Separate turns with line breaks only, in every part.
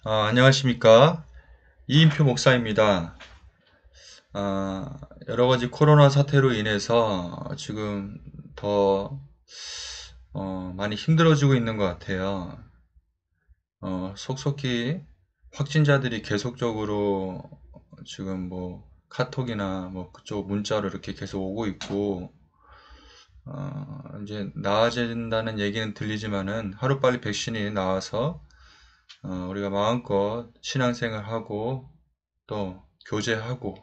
안녕하십니까. 이인표 목사입니다. 여러 가지 코로나 사태로 인해서 지금 더 많이 힘들어지고 있는 것 같아요. 속속히 확진자들이 계속적으로 지금 뭐 카톡이나 뭐 그쪽 문자로 이렇게 계속 오고 있고, 이제 나아진다는 얘기는 들리지만은 하루빨리 백신이 나와서 우리가 마음껏 신앙생활하고 또 교제하고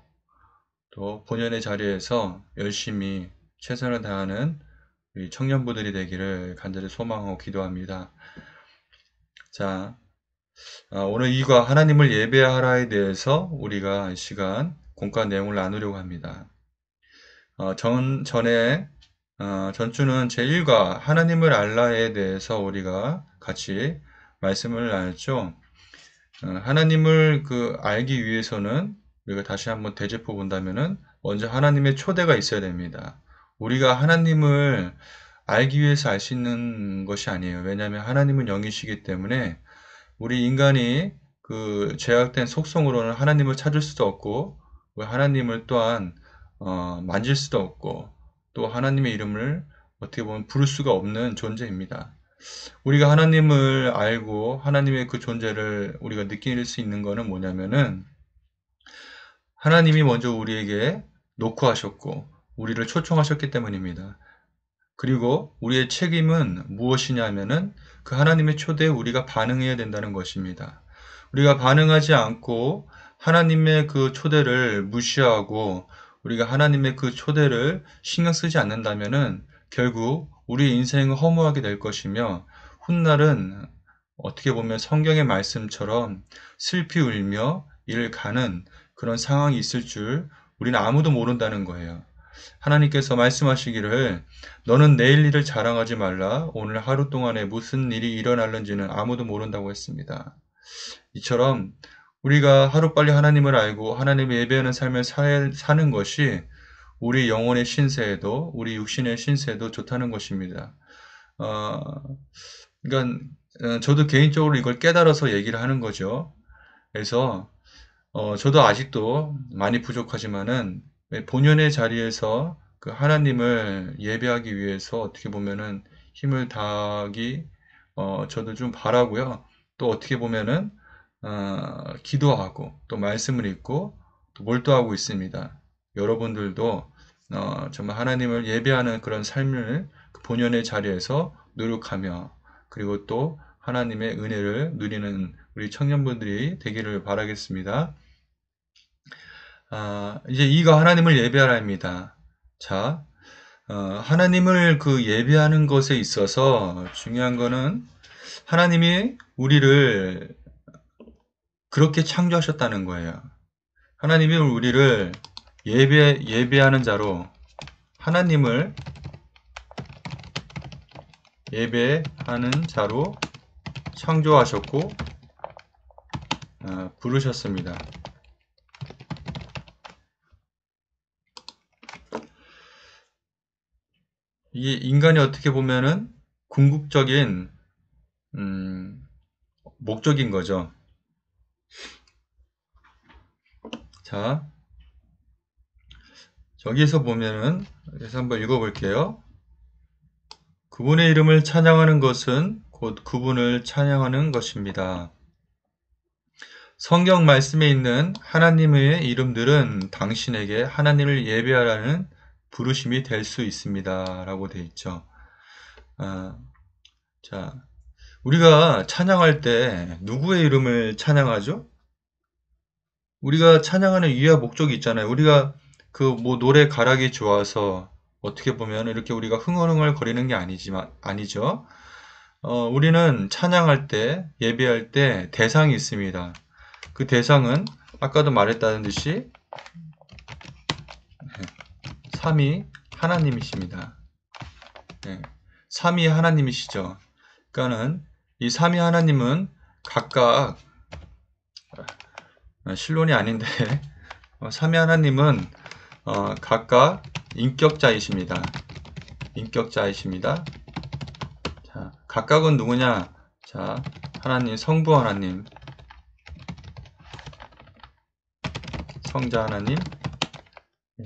또 본연의 자리에서 열심히 최선을 다하는 우리 청년부들이 되기를 간절히 소망하고 기도합니다. 자, 오늘 이과 하나님을 예배하라에 대해서 우리가 이 시간 공과 내용을 나누려고 합니다. 전주는 제1과 하나님을 알라에 대해서 우리가 같이 말씀을 나눴죠. 하나님을 알기 위해서는 우리가 다시 한번 되짚어 본다면은 먼저 하나님의 초대가 있어야 됩니다. 우리가 하나님을 알기 위해서 알 수 있는 것이 아니에요. 왜냐하면 하나님은 영이시기 때문에 우리 인간이 그 죄악된 속성으로는 하나님을 찾을 수도 없고 하나님을 또한 만질 수도 없고 또 하나님의 이름을 어떻게 보면 부를 수가 없는 존재입니다. 우리가 하나님을 알고 하나님의 그 존재를 우리가 느낄 수 있는 것은 뭐냐면은 하나님이 먼저 우리에게 놓고 하셨고 우리를 초청하셨기 때문입니다. 그리고 우리의 책임은 무엇이냐면은 그 하나님의 초대에 우리가 반응해야 된다는 것입니다. 우리가 반응하지 않고 하나님의 그 초대를 무시하고 우리가 하나님의 그 초대를 신경 쓰지 않는다면은 결국 우리 인생은 허무하게 될 것이며 훗날은 어떻게 보면 성경의 말씀처럼 슬피 울며 이를 가는 그런 상황이 있을 줄 우리는 아무도 모른다는 거예요. 하나님께서 말씀하시기를 너는 내일 일을 자랑하지 말라. 오늘 하루 동안에 무슨 일이 일어날는지는 아무도 모른다고 했습니다. 이처럼 우리가 하루빨리 하나님을 알고 하나님을 예배하는 삶을 사는 것이 우리 영혼의 신세에도 우리 육신의 신세에도 좋다는 것입니다. 어, 그러니까 저도 개인적으로 이걸 깨달아서 얘기를 하는 거죠. 그래서 저도 아직도 많이 부족하지만은 본연의 자리에서 그 하나님을 예배하기 위해서 어떻게 보면은 힘을 다하기 저도 좀 바라고요. 또 어떻게 보면은 기도하고 또 말씀을 읽고 또 몰두하고 있습니다. 여러분들도 정말 하나님을 예배하는 그런 삶을 그 본연의 자리에서 노력하며 그리고 또 하나님의 은혜를 누리는 우리 청년분들이 되기를 바라겠습니다. 이제 이거 하나님을 예배하라입니다. 자, 하나님을 그 예배하는 것에 있어서 중요한 거는 하나님이 우리를 그렇게 창조하셨다는 거예요. 하나님이 우리를 예배하는 자로 하나님을 예배하는 자로 창조하셨고 부르셨습니다. 이게 인간이 어떻게 보면은 궁극적인 목적인 거죠. 자, 여기에서 보면은 그래서 한번 읽어볼게요. 그분의 이름을 찬양하는 것은 곧 그분을 찬양하는 것입니다. 성경 말씀에 있는 하나님의 이름들은 당신에게 하나님을 예배하라는 부르심이 될 수 있습니다. 라고 되어 있죠. 자, 우리가 찬양할 때 누구의 이름을 찬양하죠? 우리가 찬양하는 이유와 목적이 있잖아요. 우리가 그 뭐 노래 가락이 좋아서 어떻게 보면 이렇게 우리가 흥얼흥얼 거리는 게 아니죠. 우리는 찬양할 때, 예배할 때 대상이 있습니다. 그 대상은 아까도 말했다는 듯이 삼위 하나님이십니다. 네, 삼위 하나님이시죠. 그러니까는 이 삼위 하나님은 각각 신론이 아닌데 삼위 하나님은 각각 인격자이십니다. 인격자이십니다. 자, 각각은 누구냐? 자, 하나님, 성부 하나님, 성자 하나님,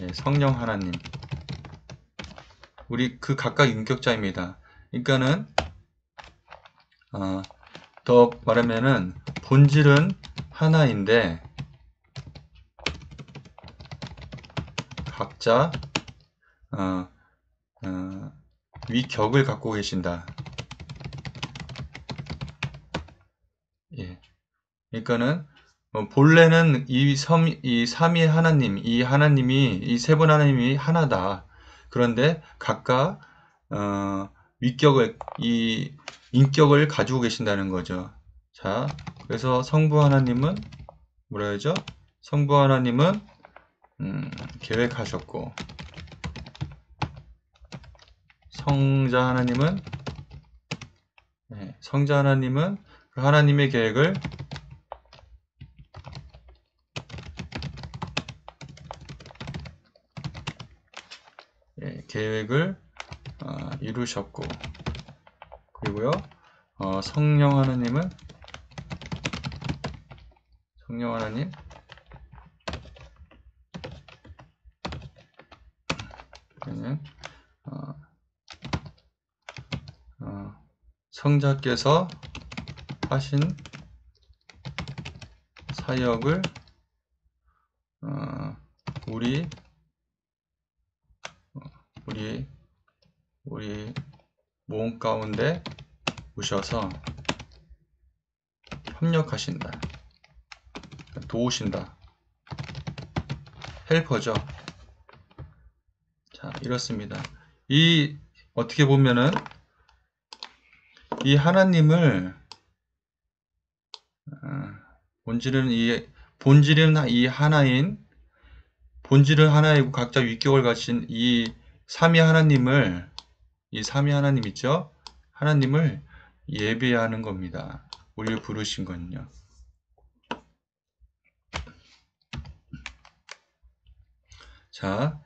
예, 성령 하나님. 우리 그 각각 인격자입니다. 그러니까는 더 말하면은 본질은 하나인데 각자 위격을 갖고 계신다. 예. 그러니까는 본래는 이 삼위 하나님, 이 하나님이 이 세 분 하나님이 하나다. 그런데 각각 위격을 이 인격을 가지고 계신다는 거죠. 자, 그래서 성부 하나님은 뭐라 해야죠? 성부 하나님은 계획하셨고 성자 하나님은 성자 하나님은 그 하나님의 계획을 이루셨고 그리고요 성령 하나님은 성령 하나님 성자께서 하신 사역을 우리 몸 가운데 오셔서 협력하신다, 도우신다, 헬퍼죠. 자, 이렇습니다. 어떻게 보면은 이 하나님을 본질은 이 하나인 본질은 하나이고 각자 위격을 가진 이 삼위 하나님을 이 삼위 하나님 있죠? 하나님을 예배하는 겁니다. 우리를 부르신 건요. 자,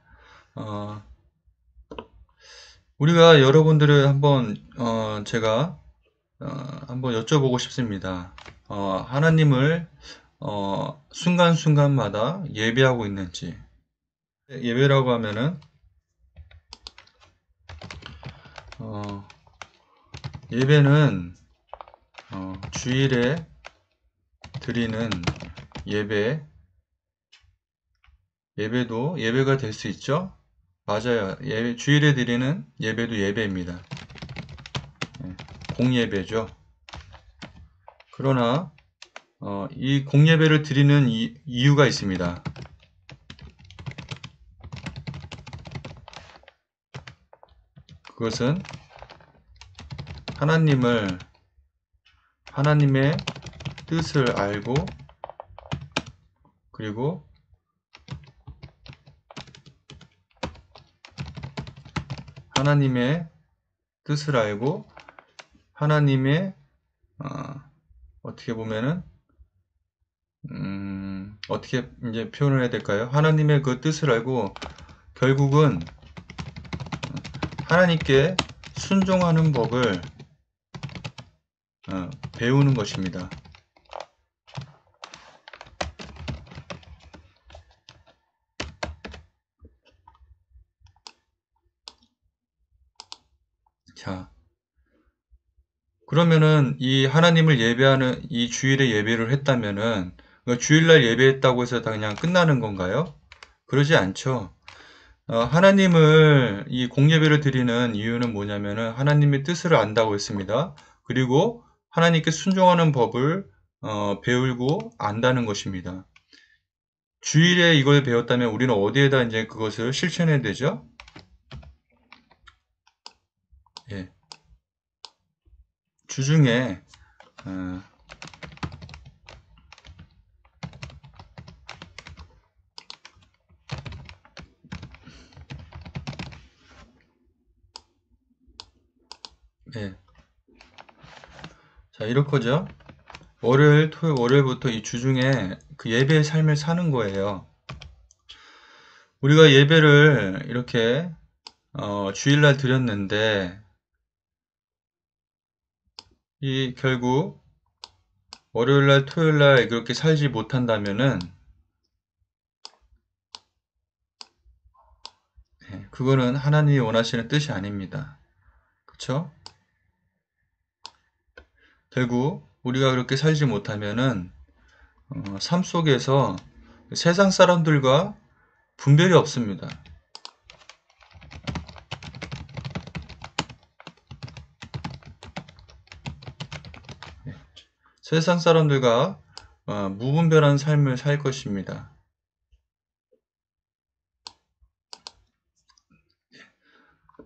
우리가 여러분들을 한번 제가 한번 여쭤보고 싶습니다. 하나님을 순간순간마다 예배하고 있는지. 예배라고 하면은 예배는 주일에 드리는 예배도 예배가 될 수 있죠? 맞아요. 주일에 드리는 예배도 예배입니다. 공예배죠. 그러나 이 공예배를 드리는 이유가 있습니다. 그것은 하나님의 뜻을 알고 그리고 하나님의 뜻을 알고 하나님의 어떻게 보면은 어떻게 이제 표현을 해야 될까요? 하나님의 그 뜻을 알고 결국은 하나님께 순종하는 법을 배우는 것입니다. 자, 그러면은 이 하나님을 예배하는 이 주일에 예배를 했다면은 주일날 예배했다고 해서 다 그냥 끝나는 건가요? 그러지 않죠. 하나님을 이 공예배를 드리는 이유는 뭐냐면은 하나님의 뜻을 안다고 했습니다. 그리고 하나님께 순종하는 법을 배우고 안다는 것입니다. 주일에 이걸 배웠다면 우리는 어디에다 이제 그것을 실천해야 되죠? 예. 주중에 예. 자, 이렇게죠. 월요일, 토요일, 월요일부터 이 주중에 그 예배의 삶을 사는 거예요. 우리가 예배를 이렇게 주일날 드렸는데 결국 월요일날, 토요일날 그렇게 살지 못한다면은 그거는 하나님이 원하시는 뜻이 아닙니다. 그쵸? 결국 우리가 그렇게 살지 못하면은 삶 속에서 세상 사람들과 분별이 없습니다. 세상 사람들과 무분별한 삶을 살 것입니다.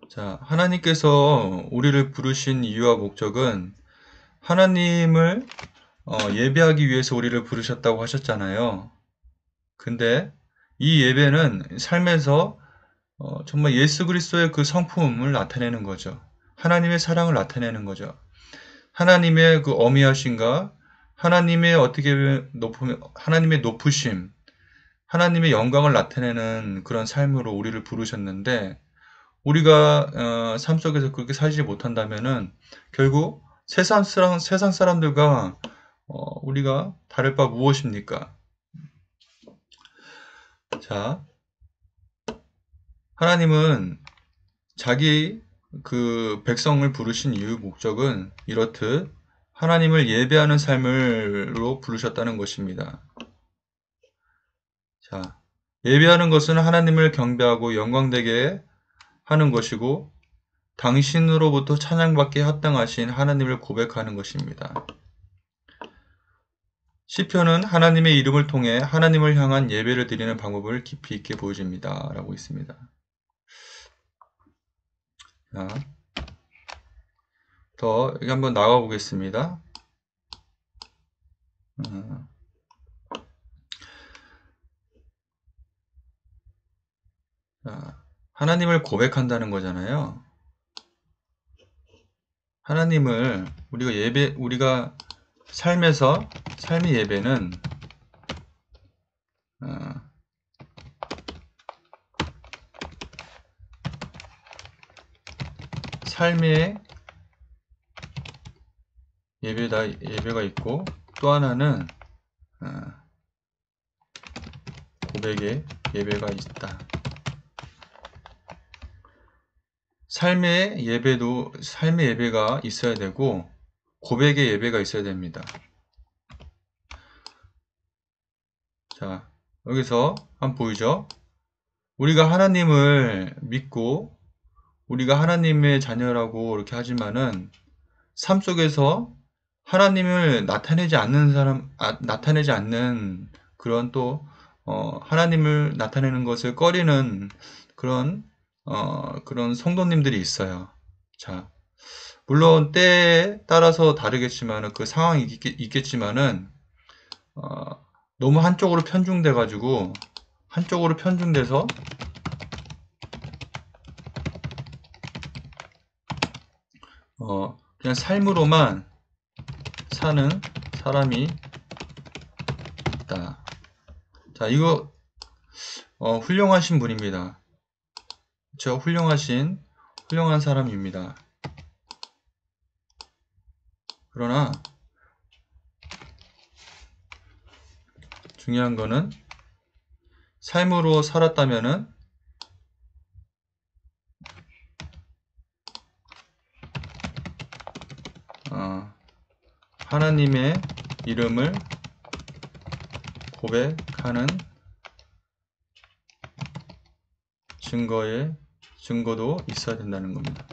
자, 하나님께서 우리를 부르신 이유와 목적은 하나님을 예배하기 위해서 우리를 부르셨다고 하셨잖아요. 근데 이 예배는 삶에서 정말 예수 그리스도의 그 성품을 나타내는 거죠. 하나님의 사랑을 나타내는 거죠. 하나님의 그 어미하심과 하나님의 하나님의 높으심, 하나님의 영광을 나타내는 그런 삶으로 우리를 부르셨는데 우리가 삶 속에서 그렇게 살지 못한다면은 결국 세상 사람들과 우리가 다를 바 무엇입니까? 자, 하나님은 자기 그 백성을 부르신 이유 목적은 이렇듯 하나님을 예배하는 삶으로 부르셨다는 것입니다. 자, 예배하는 것은 하나님을 경배하고 영광되게 하는 것이고 당신으로부터 찬양받기에 합당하신 하나님을 고백하는 것입니다. 시편은 하나님의 이름을 통해 하나님을 향한 예배를 드리는 방법을 깊이 있게 보여줍니다. 라고 있습니다. 자, 더 여기 한번 나가 보겠습니다. 자, 하나님을 고백한다는 거잖아요. 하나님을 우리가 삶의 예배는 삶의 예배가 있고 또 하나는 고백의 예배가 있다. 삶의 예배가 있어야 되고 고백의 예배가 있어야 됩니다. 자, 여기서 한번 보이죠? 우리가 하나님을 믿고 우리가 하나님의 자녀라고 이렇게 하지만은 삶 속에서 하나님을 나타내지 않는 그런 또 하나님을 나타내는 것을 꺼리는 그런 성도님들이 있어요. 자, 물론 때에 따라서 다르겠지만은 그 상황이 있겠지만은 너무 한쪽으로 편중돼서 그냥 삶으로만 사는 사람이 있다. 자, 이거 훌륭하신 분입니다. 그렇죠? 훌륭한 사람입니다. 그러나 중요한 거는 삶으로 살았다면은 하나님의 이름을 고백하는 증거도 있어야 된다는 겁니다.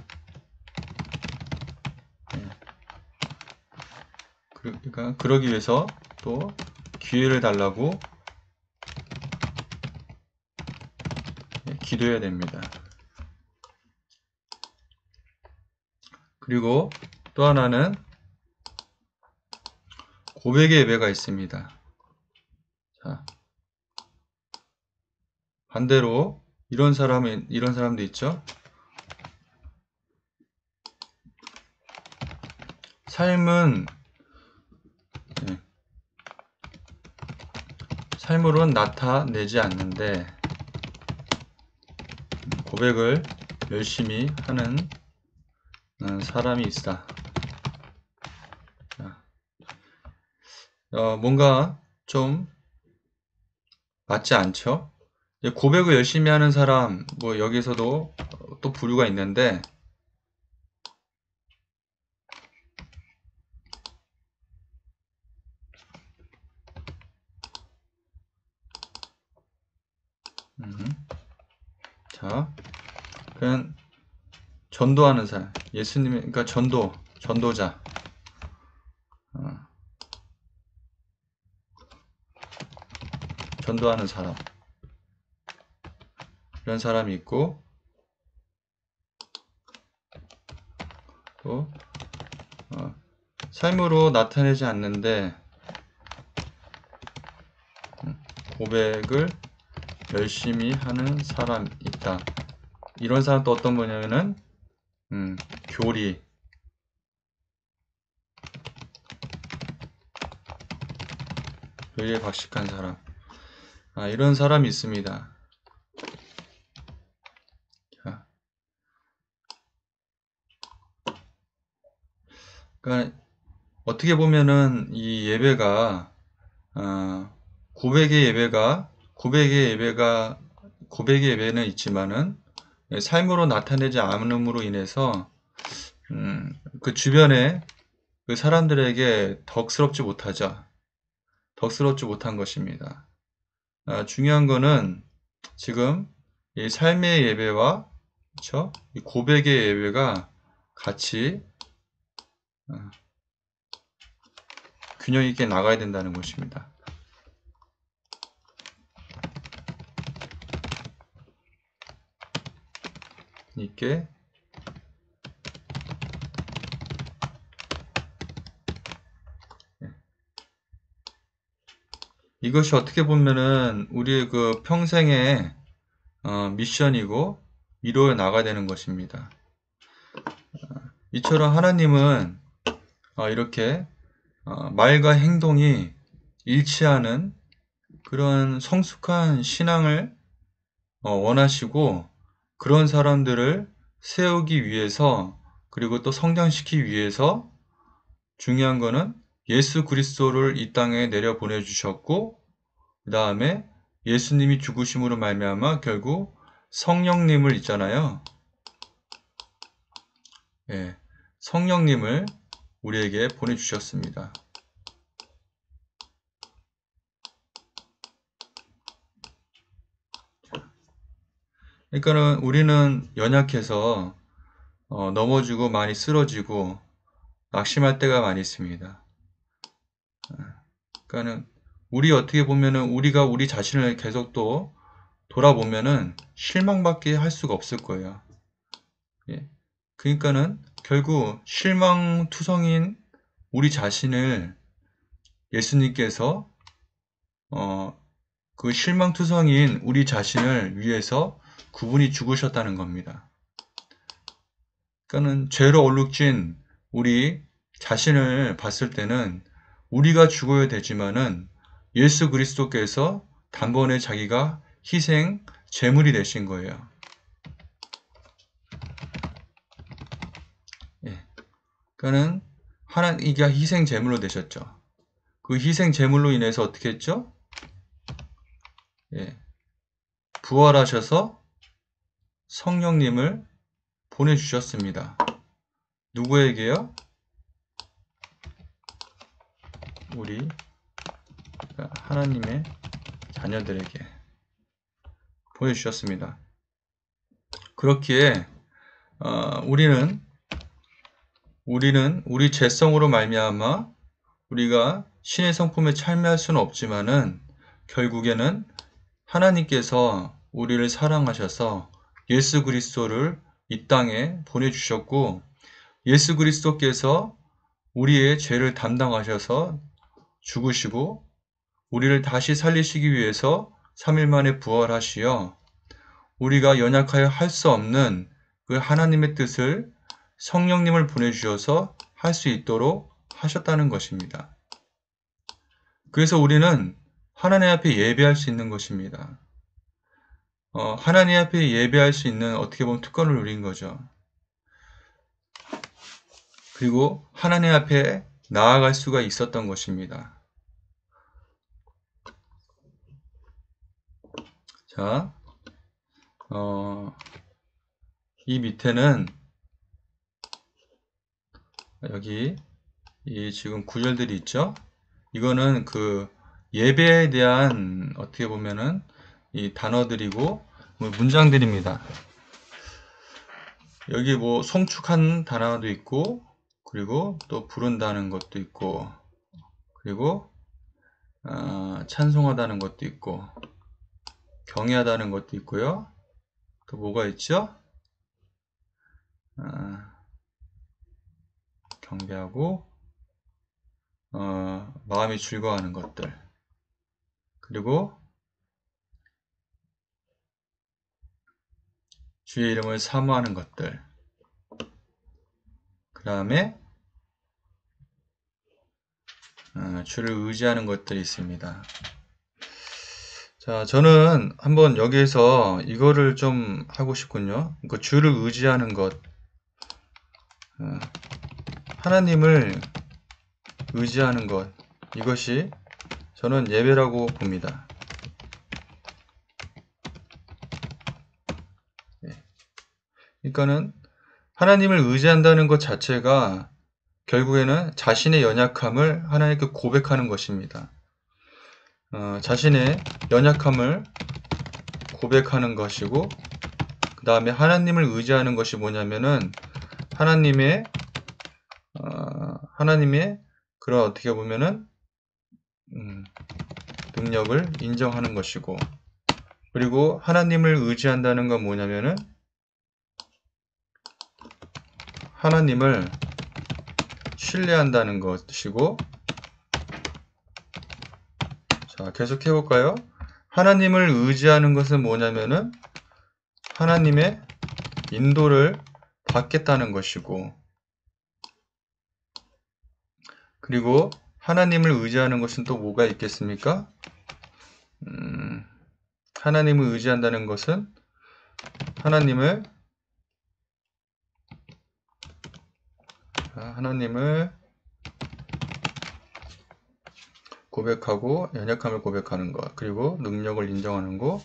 그러니까 그러기 위해서 또 기회를 달라고 기도해야 됩니다. 그리고 또 하나는 고백의 예배가 있습니다. 자, 반대로 이런 사람도 있죠. 삶으로는 나타내지 않는데 고백을 열심히 하는 사람이 있다. 뭔가 좀 맞지 않죠? 고백을 열심히 하는 사람, 뭐 여기서도 또 부류가 있는데, 자, 그냥 전도하는 사람, 예수님, 그러니까 전도자, 전도하는 사람, 이런 사람이 있고, 또 삶으로 나타내지 않는데 고백을 열심히 하는 사람 있다. 이런 사람 또 어떤 분이냐면은 교리에 박식한 사람, 이런 사람이 있습니다. 자, 그러니까 어떻게 보면은 이 예배가 고백의 예배는 있지만은 삶으로 나타내지 않음으로 인해서 그 주변에 그 사람들에게 덕스럽지 못한 것입니다. 중요한 거는 지금 이 삶의 예배와 그쵸? 이 고백의 예배가 같이 균형 있게 나가야 된다는 것입니다. 있게 이것이 어떻게 보면은 우리의 그 평생의 미션이고 이루어 나가야 되는 것입니다. 이처럼 하나님은 이렇게 말과 행동이 일치하는 그런 성숙한 신앙을 원하시고 그런 사람들을 세우기 위해서 그리고 또 성장시키기 위해서 중요한 거는 예수 그리스도를 이 땅에 내려 보내주셨고 그 다음에 예수님이 죽으심으로 말미암아 결국 성령님을 있잖아요. 예, 성령님을 우리에게 보내주셨습니다. 그러니까는 우리는 연약해서 넘어지고 많이 쓰러지고 낙심할 때가 많이 있습니다. 그러니까는 우리 어떻게 보면은 우리가 우리 자신을 계속 또 돌아보면은 실망밖에 할 수가 없을 거예요. 예. 그러니까는 결국 실망투성인 우리 자신을 예수님께서 그 실망투성인 우리 자신을 위해서 그분이 죽으셨다는 겁니다. 그러니까는 죄로 얼룩진 우리 자신을 봤을 때는 우리가 죽어야 되지만은 예수 그리스도께서 단번에 자기가 희생 제물이 되신 거예요. 예. 그러니까는 하나님이 희생 제물로 되셨죠. 그 희생 제물로 인해서 어떻게 했죠? 예. 부활하셔서 성령님을 보내주셨습니다. 누구에게요? 우리 하나님의 자녀들에게 보내주셨습니다. 그렇기에 우리는 우리 죄성으로 말미암아 우리가 신의 성품에 참여할 수는 없지만은 결국에는 하나님께서 우리를 사랑하셔서 예수 그리스도를 이 땅에 보내주셨고 예수 그리스도께서 우리의 죄를 담당하셔서 죽으시고 우리를 다시 살리시기 위해서 3일 만에 부활하시어 우리가 연약하여 할 수 없는 그 하나님의 뜻을 성령님을 보내주셔서 할 수 있도록 하셨다는 것입니다. 그래서 우리는 하나님 앞에 예배할 수 있는 것입니다. 하나님 앞에 예배할 수 있는 어떻게 보면 특권을 누린 거죠. 그리고 하나님 앞에 나아갈 수가 있었던 것입니다. 자, 이 밑에는 여기 이 지금 구절들이 있죠. 이거는 그 예배에 대한 어떻게 보면은 이 단어들이고 뭐 문장들입니다. 여기 뭐 송축한 단어도 있고, 그리고 또 부른다는 것도 있고, 그리고 찬송하다는 것도 있고, 경외하다는 것도 있고요. 또 뭐가 있죠? 경배하고 마음이 즐거워하는 것들, 그리고 주의 이름을 사모하는 것들, 그 다음에 주를 의지하는 것들이 있습니다. 자, 저는 한번 여기에서 이거를 좀 하고 싶군요. 그 주를 의지하는 것, 하나님을 의지하는 것, 이것이 저는 예배라고 봅니다. 그러니까는 하나님을 의지한다는 것 자체가 결국에는 자신의 연약함을 하나님께 고백하는 것입니다. 자신의 연약함을 고백하는 것이고, 그 다음에 하나님을 의지하는 것이 뭐냐면은 하나님의 그런 어떻게 보면은 능력을 인정하는 것이고, 그리고 하나님을 의지한다는 건 뭐냐면은 하나님을 신뢰한다는 것이고, 자, 계속 해볼까요? 하나님을 의지하는 것은 뭐냐면은 하나님의 인도를 받겠다는 것이고, 그리고 하나님을 의지하는 것은 또 뭐가 있겠습니까? 하나님을 의지한다는 것은 하나님을 고백하고 연약함을 고백하는 것, 그리고 능력을 인정하는 거,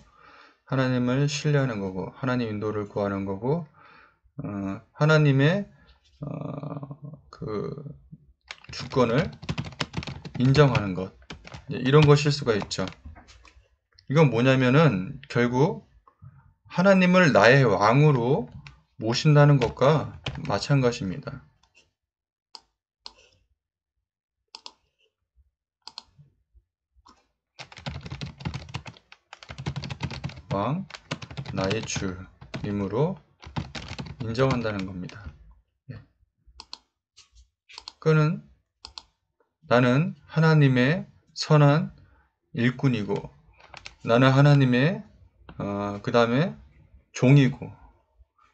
하나님을 신뢰하는 거고, 하나님 인도를 구하는 거고, 하나님의 그 주권을 인정하는 것, 이런 것일 수가 있죠. 이건 뭐냐면은 결국 하나님을 나의 왕으로 모신다는 것과 마찬가지입니다. 왕, 나의 주임으로 인정한다는 겁니다. 그는 나는 하나님의 선한 일꾼이고, 나는 하나님의 그 다음에 종이고,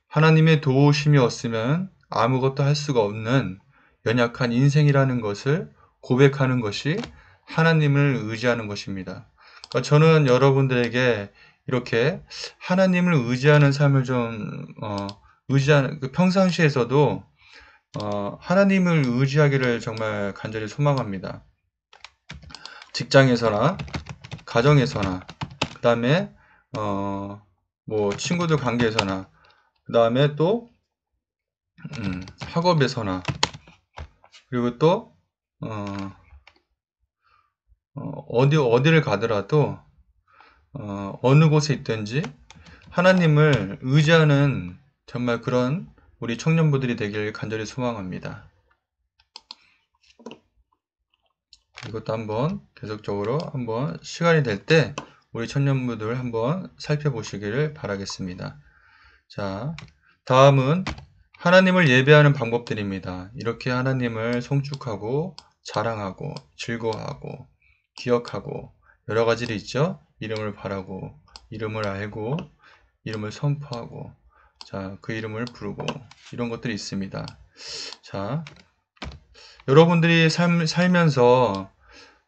하나님의 도우심이 없으면 아무것도 할 수가 없는 연약한 인생이라는 것을 고백하는 것이 하나님을 의지하는 것입니다. 그러니까 저는 여러분들에게 이렇게 하나님을 의지하는 삶을 좀 의지하는 평상시에서도 하나님을 의지하기를 정말 간절히 소망합니다. 직장에서나 가정에서나, 그 다음에 뭐 친구들 관계에서나, 그 다음에 또 학업에서나, 그리고 또 어디를 가더라도 어느 곳에 있든지 하나님을 의지하는 정말 그런 우리 청년부들이 되길 간절히 소망합니다. 이것도 한번 계속적으로 한번 시간이 될 때 우리 청년부들 한번 살펴보시기를 바라겠습니다. 자, 다음은 하나님을 예배하는 방법들입니다. 이렇게 하나님을 송축하고 자랑하고 즐거워하고 기억하고 여러 가지들이 있죠. 이름을 바라고, 이름을 알고, 이름을 선포하고, 자, 그 이름을 부르고, 이런 것들이 있습니다. 자, 여러분들이 살면서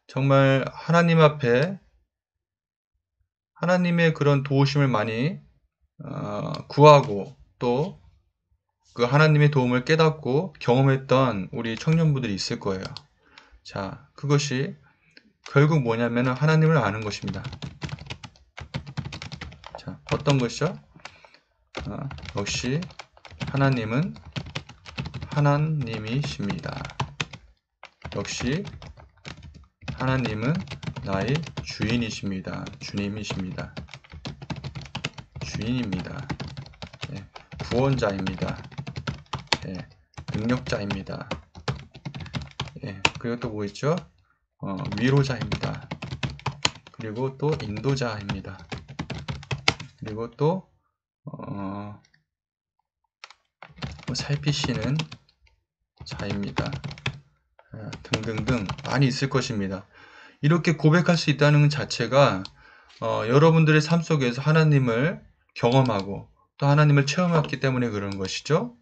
정말 하나님 앞에 하나님의 그런 도우심을 많이 구하고, 또 그 하나님의 도움을 깨닫고 경험했던 우리 청년부들이 있을 거예요. 자, 그것이 결국 뭐냐면 하나님을 아는 것입니다. 자, 어떤 것이죠? 역시 하나님은 하나님이십니다. 역시 하나님은 나의 주인이십니다. 주님이십니다. 주인입니다. 예, 구원자입니다. 예, 능력자입니다. 예, 그리고 또 뭐 있죠? 위로자입니다. 그리고 또 인도자입니다. 그리고 또 살피시는 자입니다. 등등등 많이 있을 것입니다. 이렇게 고백할 수 있다는 것 자체가 여러분들의 삶 속에서 하나님을 경험하고 또 하나님을 체험했기 때문에 그런 것이죠.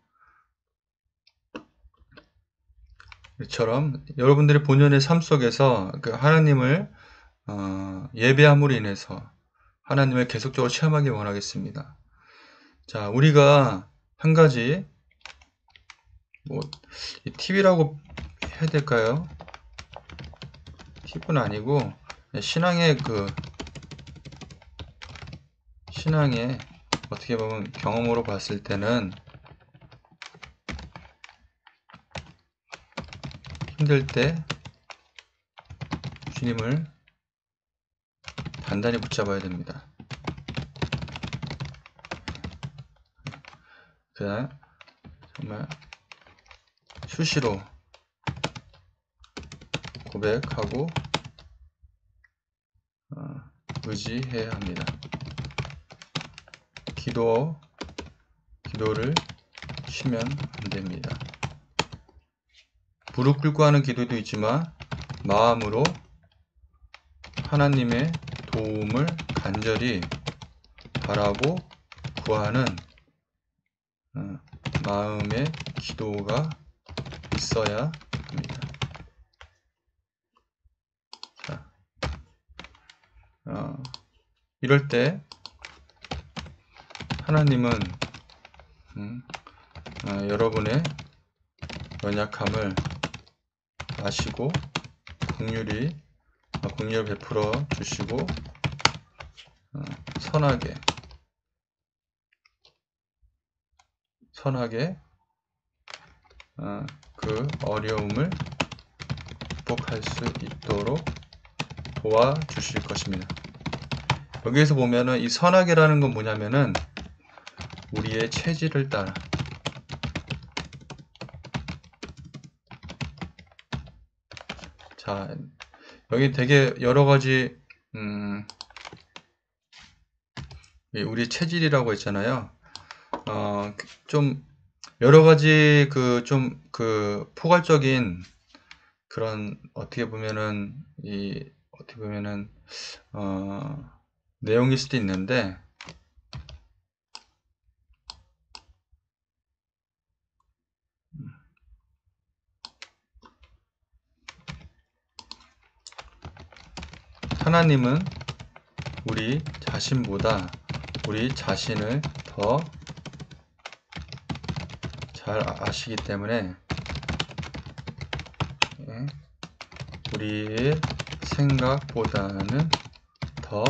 이처럼 여러분들의 본연의 삶 속에서 그 하나님을 예배함으로 인해서 하나님을 계속적으로 체험하기 원하겠습니다. 자, 우리가 한 가지 팁이라고 해야 될까요? 팁은 아니고 신앙의 어떻게 보면 경험으로 봤을 때는 힘들 때 주님을 단단히 붙잡아야 됩니다. 그냥 정말 수시로 고백하고 의지해야 합니다. 기도를 쉬면 안 됩니다. 무릎 꿇고 하는 기도도 있지만 마음으로 하나님의 도움을 간절히 바라고 구하는 마음의 기도가 있어야 합니다. 자, 이럴 때 하나님은 여러분의 연약함을 아시고 긍휼을 베풀어 주시고 선하게 그 어려움을 극복할 수 있도록 도와주실 것입니다. 여기에서 보면은 이 선하게라는 건 뭐냐면은 우리의 체질을 따라 자, 여기 되게 여러 가지 우리 체질이라고 했잖아요. 좀 여러 가지 포괄적인 그런 어떻게 보면은 내용일 수도 있는데 하나님은 우리 자신보다 우리 자신을 더 잘 아시기 때문에 우리의 생각보다는 더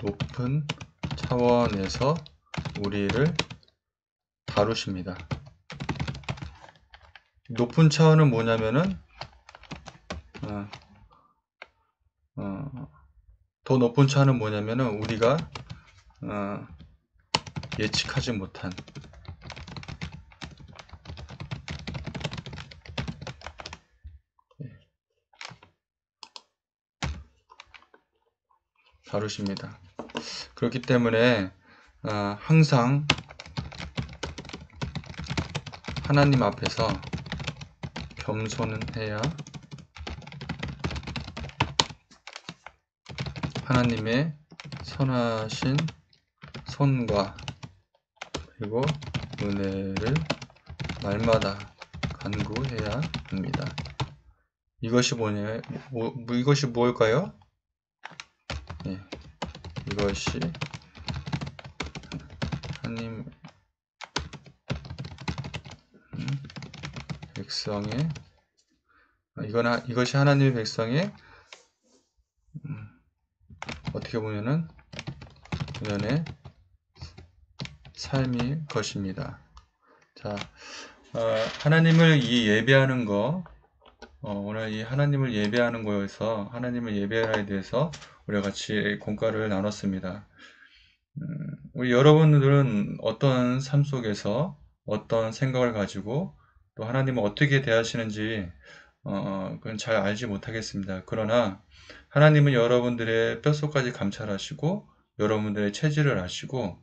높은 차원에서 우리를 다루십니다. 높은 차원은 뭐냐면은 더 높은 차원은 뭐냐면은 우리가 예측하지 못한 다루십니다. 그렇기 때문에 항상 하나님 앞에서 겸손해야 하나님의 선하신 손과 그리고 은혜를 날마다 간구해야 합니다. 이것이 이것이 뭘까요? 예, 이것이 하나님 백성의 이것이 하나님의 백성의 어떻게 보면은 본연의 삶일 것입니다. 자, 하나님을 이 예배하는 거, 오늘 이 하나님을 예배하는 거에서 하나님을 예배하에 대해서 우리가 같이 공과를 나눴습니다. 우리 여러분들은 어떤 삶 속에서 어떤 생각을 가지고 또 하나님을 어떻게 대하시는지 그건 잘 알지 못하겠습니다. 그러나 하나님은 여러분들의 뼛속까지 감찰하시고 여러분들의 체질을 아시고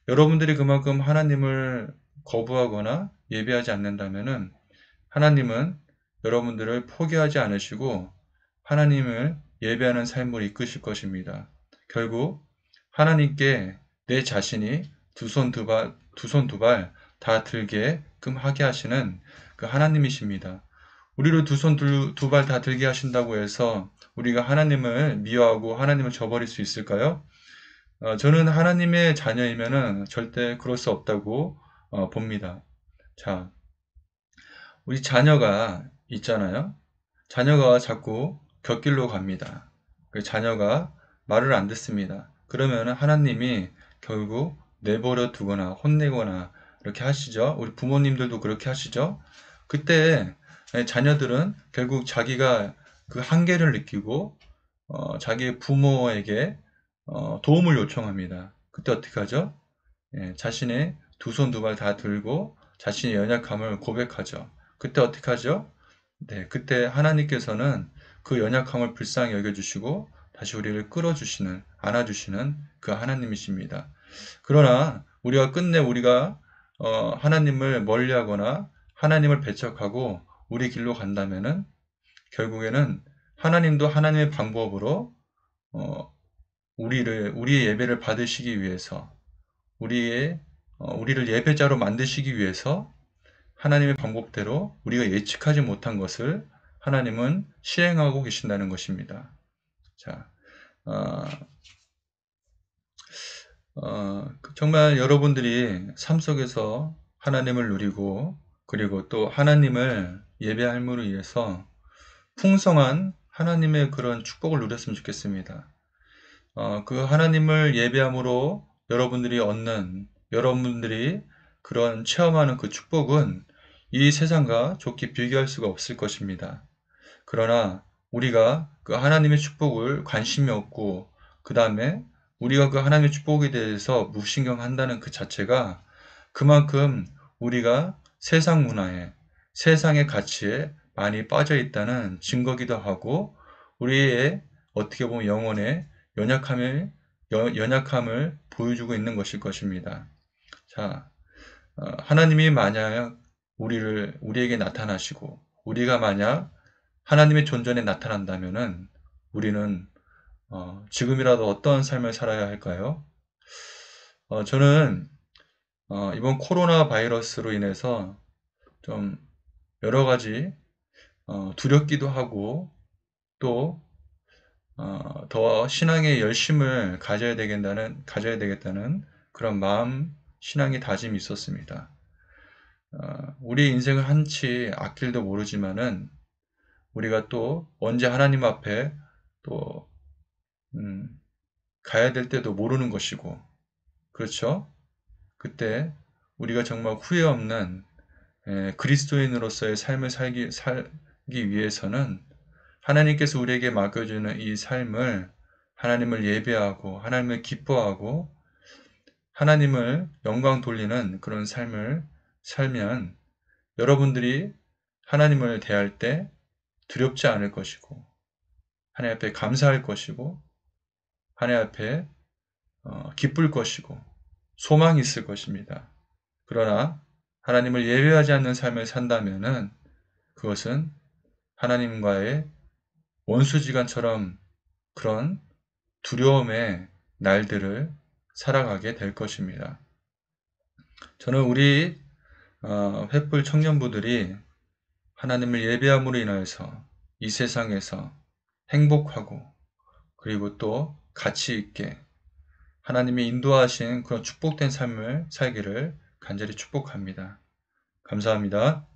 여러분들이 그만큼 하나님을 거부하거나 예배하지 않는다면은 하나님은 여러분들을 포기하지 않으시고 하나님을 예배하는 삶을 이끄실 것입니다. 결국 하나님께 내 자신이 두 손 두 발 다 들게끔 하게 하시는 그 하나님이십니다. 우리를 두 손 두 발 다 들게 하신다고 해서 우리가 하나님을 미워하고 하나님을 저버릴 수 있을까요? 저는 하나님의 자녀이면은 절대 그럴 수 없다고 봅니다. 자, 우리 자녀가 있잖아요. 자녀가 자꾸 곁길로 갑니다. 그 자녀가 말을 안 듣습니다. 그러면 하나님이 결국 내버려 두거나 혼내거나 이렇게 하시죠. 우리 부모님들도 그렇게 하시죠. 그때 자녀들은 결국 자기가 그 한계를 느끼고 자기 부모에게 도움을 요청합니다. 그때 어떻게 하죠? 자신의 두 손 두 발 다 들고 자신의 연약함을 고백하죠. 그때 어떻게 하죠? 네, 그때 하나님께서는 그 연약함을 불쌍히 여겨주시고 다시 우리를 끌어주시는, 안아주시는 그 하나님이십니다. 그러나 우리가 끝내 우리가 하나님을 멀리하거나 하나님을 배척하고 우리 길로 간다면은 결국에는 하나님도 하나님의 방법으로 우리의 예배를 받으시기 위해서 우리를 예배자로 만드시기 위해서 하나님의 방법대로 우리가 예측하지 못한 것을 하나님은 시행하고 계신다는 것입니다. 자, 정말 여러분들이 삶 속에서 하나님을 누리고 그리고 또 하나님을 예배함으로 인해서 풍성한 하나님의 그런 축복을 누렸으면 좋겠습니다. 그 하나님을 예배함으로 여러분들이 그런 체험하는 그 축복은 이 세상과 좋게 비교할 수가 없을 것입니다. 그러나 우리가 그 하나님의 축복을 관심이 없고 그 다음에 우리가 그 하나님의 축복에 대해서 무신경한다는 그 자체가 그만큼 우리가 세상 문화에 세상의 가치에 많이 빠져 있다는 증거기도 하고 우리의 어떻게 보면 영혼의 연약함을 보여주고 있는 것일 것입니다. 자, 하나님이 만약 우리에게 나타나시고 우리가 만약 하나님의 존전에 나타난다면은 우리는 지금이라도 어떤 삶을 살아야 할까요? 저는 이번 코로나 바이러스로 인해서 좀 여러 가지 두렵기도 하고 또 더 신앙의 열심을 가져야 되겠다는 그런 마음, 신앙의 다짐이 있었습니다. 우리 인생을 한치 앞길도 모르지만은 우리가 또 언제 하나님 앞에 또 가야 될 때도 모르는 것이고 그렇죠? 그때 우리가 정말 후회 없는 그리스도인으로서의 삶을 살기 위해서는 하나님께서 우리에게 맡겨주는 이 삶을 하나님을 예배하고 하나님을 기뻐하고 하나님을 영광 돌리는 그런 삶을 살면 여러분들이 하나님을 대할 때 두렵지 않을 것이고 하나님 앞에 감사할 것이고 하나님 앞에 기쁠 것이고 소망이 있을 것입니다. 그러나 하나님을 예배하지 않는 삶을 산다면은 그것은 하나님과의 원수지간처럼 그런 두려움의 날들을 살아가게 될 것입니다. 저는 우리 횃불 청년부들이 하나님을 예배함으로 인하여서 이 세상에서 행복하고 그리고 또 가치 있게 하나님이 인도하신 그런 축복된 삶을 살기를 간절히 축복합니다. 감사합니다.